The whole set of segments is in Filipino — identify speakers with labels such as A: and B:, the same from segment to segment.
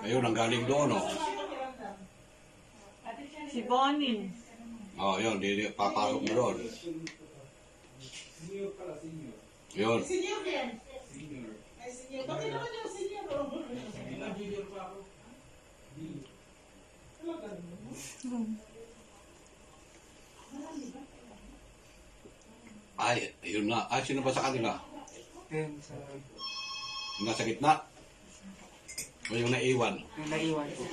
A: Ayun, ang galing doon, oh.
B: Si Bonnie.
A: Oh, yun, papasok mo doon. Yun.
C: Senior din. Ay, senior. Bakit naman yung senior? Junior pa ako.
A: Ay, ayun na. Ay, sino ba sa kanila?
D: Sa
A: Yung nasa gitna? O yung naiwan?
D: yung naiwan po.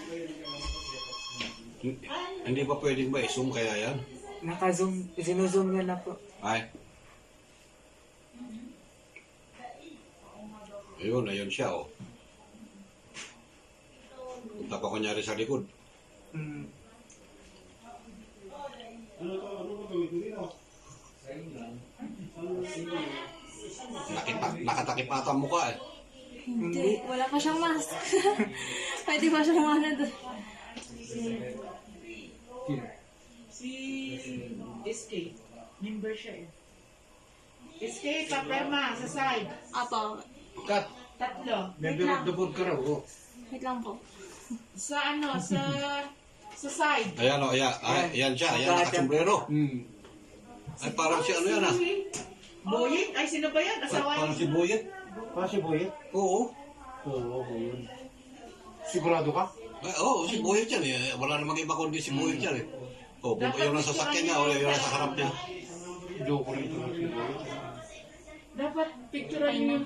A: Hindi ba pwedeng ba i-zoom kaya yan?
D: Naka-zoom, sinuzoom niya na po.
A: Ay. Ayun, ayun siya, oh. Punta pa kunyari sa likod.
D: Mm.
A: Nakatakip ata ang mukha, eh.
E: Hindi. Wala pa siyang mask. Pwede pa siyang mana doon.
C: Si SK. Member siya eh. SK, paperma sa side.
E: Apo.
A: Kat,
C: Tatlo.
A: member of the board ka raw, oh.
E: Wait lang po.
C: Sa ano, sa side.
A: Ayan, oh, ayan. Ayan siya, ayan, nakasombrero.
D: Mm.
A: Ay, parang si ano yan, ah.
C: Boying? Ay, sino ba yan? Asawa
A: Parang
C: niya?
A: si Boyet.
F: Si Boyet?
A: Oo.
F: Oo, yun. Sigurado ka?
A: Ay, oo, si Boyet yan, eh. Wala namang iba kundi si Boyet yan, eh. Oh, kung yung nasa sakyan niya, wala yung nasa harap niya.
F: Joke ko rin ito si Boyet.
C: Dapat picturean yung